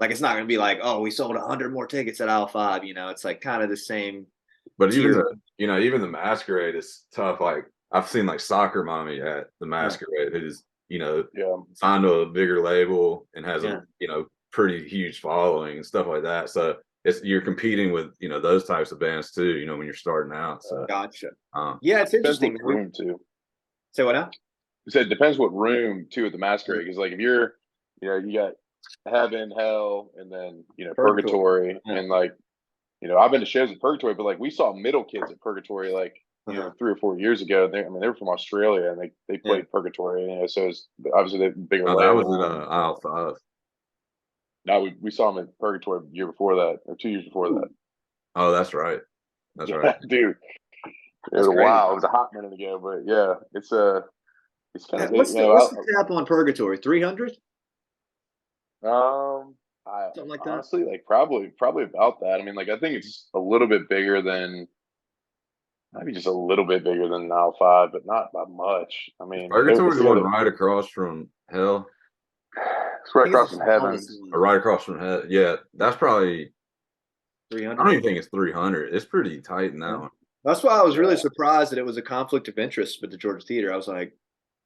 Speaker 2: Like, it's not going to be like, oh, we sold 100 more tickets at Aisle 5, it's like kind of the same.
Speaker 1: But even the Masquerade is tough. Like, I've seen like Soccer Mommy at the Masquerade, who's signed to a bigger label and has a pretty huge following and stuff like that. So you're competing with those types of bands too. When you're starting out. So
Speaker 2: gotcha. It's interesting.
Speaker 3: Room too.
Speaker 2: Say what now?
Speaker 3: You said it depends what room too at the Masquerade, because like if you're you got Heaven, Hell, and then Purgatory. And like. I've been to shows at Purgatory, but like we saw Middle Kids at Purgatory like 3 or 4 years ago. They were from Australia, and they played Purgatory. So it's obviously the bigger.
Speaker 1: Oh, that was at Aisle 5.
Speaker 3: No, we saw them at Purgatory the year before that, or 2 years before that.
Speaker 1: Oh, that's right. That's right,
Speaker 3: dude. It was wow. It was a hot minute ago, but yeah, it's kind of.
Speaker 2: What's the cap on Purgatory? 300.
Speaker 3: Something like that. Honestly, like probably about that. I mean, like I think it's a little bit bigger than, maybe just a little bit bigger than Aisle 5, but not by much. I mean,
Speaker 1: Purgatory's the one right across from Hell.
Speaker 3: It's right across from Heaven.
Speaker 1: Or right across from Hell. Yeah, that's probably
Speaker 2: 300.
Speaker 1: I don't even think it's 300. It's pretty tight in that one.
Speaker 2: That's why I was really surprised that it was a conflict of interest with the Georgia Theater. I was like,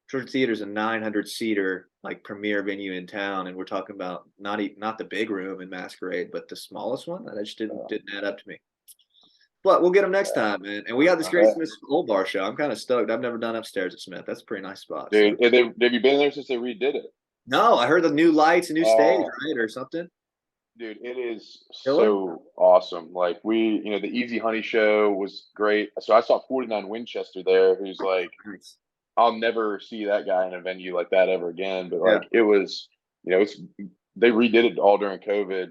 Speaker 2: Georgia Theater is a 900-seater like premier venue in town, and we're talking about not the big room in Masquerade, but the smallest one. That just didn't add up to me. But we'll get them next time, man. And we got this great Smith Old Bar show. I'm kind of stoked. I've never done upstairs at Smith. That's a pretty nice spot.
Speaker 3: Dude, have you been there since they redid it?
Speaker 2: No, I heard the new lights, a new stage, right, or something.
Speaker 3: Dude, it is so awesome. Like the Easy Honey show was great. So I saw 49 Winchester there, who's like.
Speaker 2: Nice.
Speaker 3: I'll never see that guy in a venue like that ever again. But like it was, they redid it all during COVID.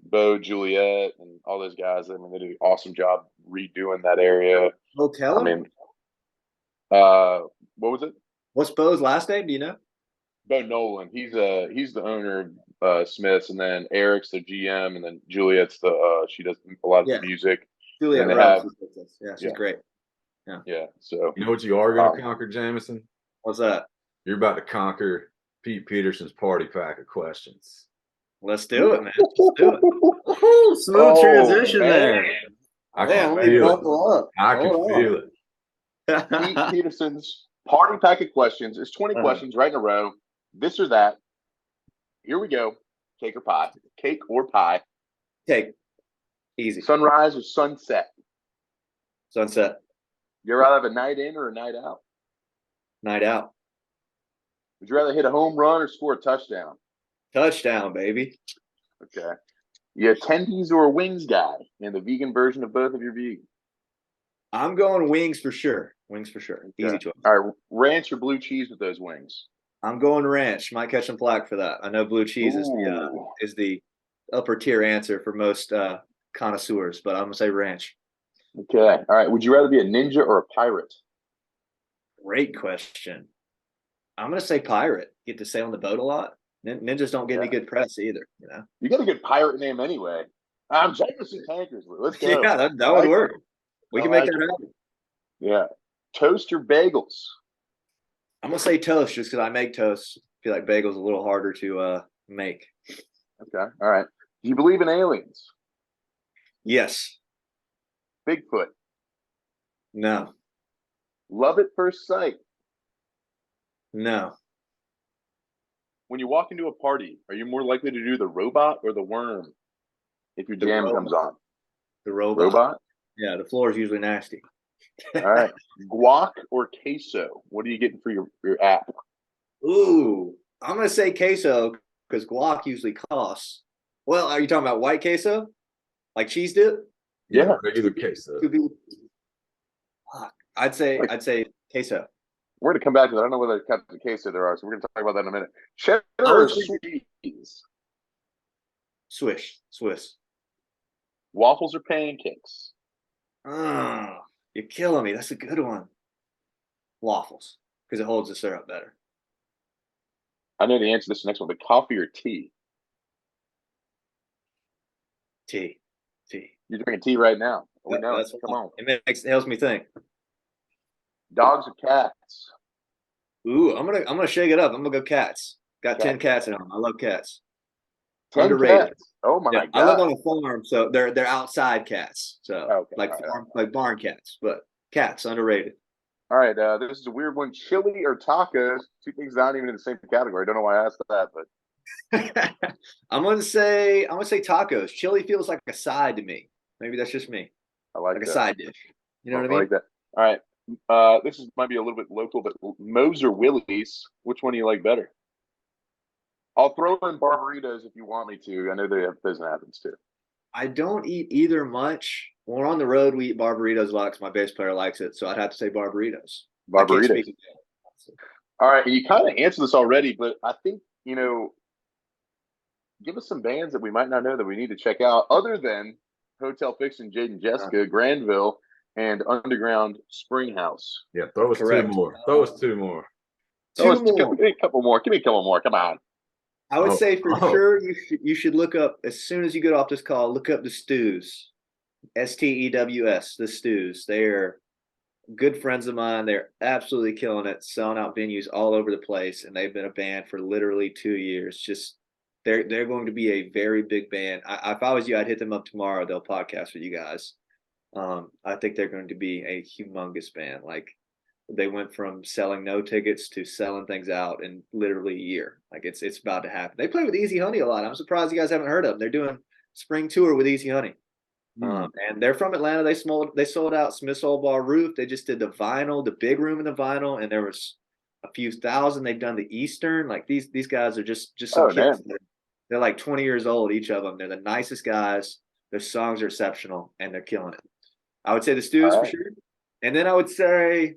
Speaker 3: Bo, Juliet, and all those guys. I mean, they did an awesome job redoing that area.
Speaker 2: Hotel.
Speaker 3: I mean, what was it?
Speaker 2: What's Bo's last name? Do you know?
Speaker 3: Bo Nolan. He's the owner of Smith's, and then Eric's the GM, and then Juliet's she does a lot of the music.
Speaker 2: Juliet, she's great.
Speaker 3: Yeah. So
Speaker 1: you know what you are going to conquer, Jameson?
Speaker 2: What's that?
Speaker 1: You're about to conquer Pete Peterson's party pack of questions.
Speaker 2: Let's do it, man. Let's do it. Smooth transition there.
Speaker 1: I can feel it.
Speaker 3: Pete Peterson's party pack of questions is 20 questions right in a row. This or that. Here we go. Cake or pie? Cake or pie?
Speaker 2: Cake. Easy.
Speaker 3: Sunrise or sunset?
Speaker 2: Sunset.
Speaker 3: You rather have a night in or a night out?
Speaker 2: Night out.
Speaker 3: Would you rather hit a home run or score a touchdown?
Speaker 2: Touchdown, baby.
Speaker 3: Okay. You attendees or a wings guy? And the vegan version of both, if you're vegan.
Speaker 2: I'm going wings for sure. Wings for sure. Easy choice.
Speaker 3: All right. Ranch or blue cheese with those wings?
Speaker 2: I'm going ranch. Might catch some flack for that. I know blue cheese
Speaker 3: Ooh.
Speaker 2: is the upper tier answer for most connoisseurs, but I'm gonna say ranch.
Speaker 3: Okay. All right. Would you rather be a ninja or a pirate?
Speaker 2: Great question. I'm gonna say pirate. Get to sail on the boat a lot. Ninjas don't get any
Speaker 3: Yeah.
Speaker 2: good press either, you know.
Speaker 3: You got a good pirate name anyway. I'm Jameson Tankersley. Let's go.
Speaker 2: Yeah,
Speaker 3: I
Speaker 2: that would
Speaker 3: like it.
Speaker 2: work. We
Speaker 3: I
Speaker 2: can make
Speaker 3: like
Speaker 2: that
Speaker 3: it.
Speaker 2: happen.
Speaker 3: Yeah. Toast or bagels?
Speaker 2: I'm gonna say toast just because I make toast. I feel like bagels a little harder to make.
Speaker 3: Okay. All right. Do you believe in aliens?
Speaker 2: Yes.
Speaker 3: Bigfoot.
Speaker 2: No.
Speaker 3: Love at first sight.
Speaker 2: No.
Speaker 3: When you walk into a party, are you more likely to do the robot or the worm if your
Speaker 2: The
Speaker 3: jam comes
Speaker 2: robot.
Speaker 3: on?
Speaker 2: The robot.
Speaker 3: Robot?
Speaker 2: Yeah, the floor is usually nasty.
Speaker 3: All right. Guac or queso? What are you getting for your app?
Speaker 2: Ooh, I'm gonna say queso because guac usually costs. Well, are you talking about white queso, like cheese dip?
Speaker 1: Yeah,
Speaker 3: Yeah.
Speaker 1: regular queso.
Speaker 2: Fuck.
Speaker 3: Like,
Speaker 2: I'd say queso.
Speaker 3: we're going to come back to that. I don't know whether kinds of queso there are, so we're going to talk about that in a minute. Cheddar
Speaker 2: I
Speaker 3: or
Speaker 2: was thinking
Speaker 3: Swiss?
Speaker 2: Swiss.
Speaker 3: Waffles or pancakes?
Speaker 2: Oh, you're killing me. That's a good one. Waffles because it holds the syrup better.
Speaker 3: I know the answer to this next one, but coffee or tea?
Speaker 2: Tea.
Speaker 3: You're drinking tea right now. We know it.
Speaker 2: That's
Speaker 3: Come on.
Speaker 2: it helps me think.
Speaker 3: Dogs or cats?
Speaker 2: Ooh, I'm gonna shake it up. I'm gonna go cats. Got 10
Speaker 3: Cats.
Speaker 2: cats at home. I love cats.
Speaker 3: 10
Speaker 2: Underrated.
Speaker 3: cats. Oh
Speaker 2: Yeah,
Speaker 3: my
Speaker 2: I live
Speaker 3: God.
Speaker 2: on a farm, so they're outside cats. So
Speaker 3: Okay.
Speaker 2: like
Speaker 3: All right.
Speaker 2: farm, like barn cats, but cats underrated.
Speaker 3: All right. This is a weird one. Chili or tacos? Two things not even in the same category. Don't know why I asked that, but
Speaker 2: I'm gonna say tacos. Chili feels like a side to me. Maybe that's just me.
Speaker 3: I like
Speaker 2: Like a
Speaker 3: that.
Speaker 2: side dish. You know
Speaker 3: I
Speaker 2: what I mean?
Speaker 3: like that. All right. This is might be a little bit local, but Moe's or Willie's? Which one do you like better? I'll throw in Barbaritos if you want me to. I know they have Fizz and Athens too.
Speaker 2: I don't eat either much. When we're on the road, we eat Barbaritos a lot because my bass player likes it. So I'd have to say Barbaritos. I can't
Speaker 3: Barbaritos.
Speaker 2: speak.
Speaker 3: All right. And you kind of answered this already, but I think, give us some bands that we might not know that we need to check out other than Hotel Fiction, Jade and Jessica, Granville, and Underground Springhouse.
Speaker 1: Yeah, throw us
Speaker 2: Correct.
Speaker 1: two more. Throw us two more.
Speaker 2: Two more.
Speaker 3: Give me a couple more. Give me a couple more. Come on.
Speaker 2: I would
Speaker 1: Oh,
Speaker 2: say for
Speaker 1: oh.
Speaker 2: sure you should look up as soon as you get off this call. Look up the Stews, Stews, the Stews. They're good friends of mine. They're absolutely killing it, selling out venues all over the place, and they've been a band for literally 2 years. Just they're going to be a very big band. If I was you, I'd hit them up tomorrow. They'll podcast with you guys. I think they're going to be a humongous band. Like they went from selling no tickets to selling things out in literally a year. Like it's about to happen. They play with Easy Honey a lot. I'm surprised you guys haven't heard of them. They're doing spring tour with Easy Honey. And they're from Atlanta. They sold out Smith's Old Bar Roof. They just did the vinyl, the big room in the vinyl, and there was a few thousand. They've done the Eastern. Like these guys are just some
Speaker 3: Oh,
Speaker 2: kids.
Speaker 3: damn.
Speaker 2: They're like 20 years old, each of them. They're the nicest guys. Their songs are exceptional, and they're killing it. I would say the Stews
Speaker 3: All
Speaker 2: for
Speaker 3: right.
Speaker 2: sure, and then I'd say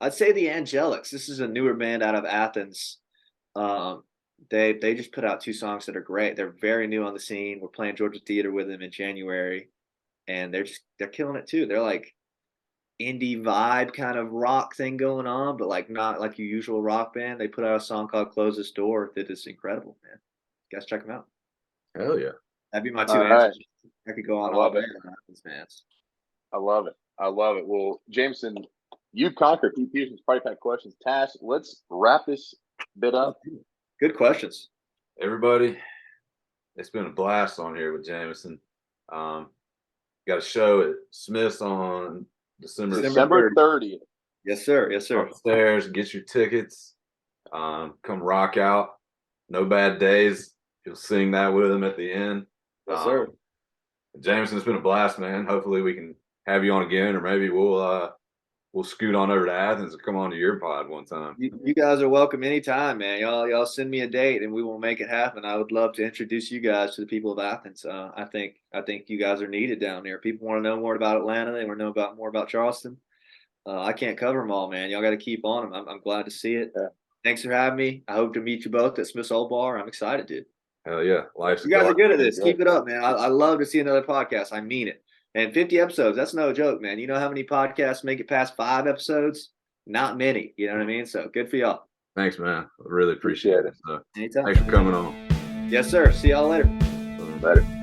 Speaker 2: the Angelics. This is a newer band out of Athens. Um, they just put out 2 songs that are great. They're very new on the scene. We're playing Georgia Theater with them in January, and they're killing it too. They're like indie vibe kind of rock thing going on, but like not like your usual rock band. They put out a song called "Close This Door" that is incredible, man. You guys check them out.
Speaker 1: Hell yeah.
Speaker 2: That'd be my
Speaker 3: All
Speaker 2: 2
Speaker 3: right.
Speaker 2: answers. I could go
Speaker 3: I
Speaker 2: on all
Speaker 3: love
Speaker 2: day
Speaker 3: it.
Speaker 2: on Athens fans.
Speaker 3: I love it. I love it. Well, Jameson, you've conquered Pete Peterson's Party Pack questions. Tash, let's wrap this bit up.
Speaker 2: Good questions.
Speaker 1: Everybody, it's been a blast on here with Jameson. Got a show at Smith's on
Speaker 3: December 30th.
Speaker 2: Yes, sir. Yes, sir.
Speaker 1: Upstairs, get your tickets. Come rock out. No Bad Days. You'll sing that with him at the end.
Speaker 2: Yes, sir.
Speaker 1: Jameson, it's been a blast, man. Hopefully we can have you on again, or maybe we'll scoot on over to Athens and come on to your pod one time.
Speaker 2: You guys are welcome anytime, man. Y'all send me a date and we will make it happen. I would love to introduce you guys to the people of Athens. I think you guys are needed down there. People want to know more about Atlanta. They want to know more about Charleston. I can't cover them all, man. Y'all got to keep on them. I'm glad to see it.
Speaker 3: Yeah.
Speaker 2: Thanks for having me. I hope to meet you both at Smith's Old Bar. I'm excited, dude.
Speaker 1: Hell yeah, life's
Speaker 2: You guys are good at this.
Speaker 3: Yeah.
Speaker 2: Keep it up, man. I love to see another podcast. I mean it. And 50 episodes, that's no joke, man. You know how many podcasts make it past 5 episodes? Not many. You know what I mean? So good for y'all.
Speaker 1: Thanks, man. I really appreciate it. So,
Speaker 2: Anytime.
Speaker 1: thanks for coming on.
Speaker 2: Yes, sir. See y'all later.
Speaker 3: Later.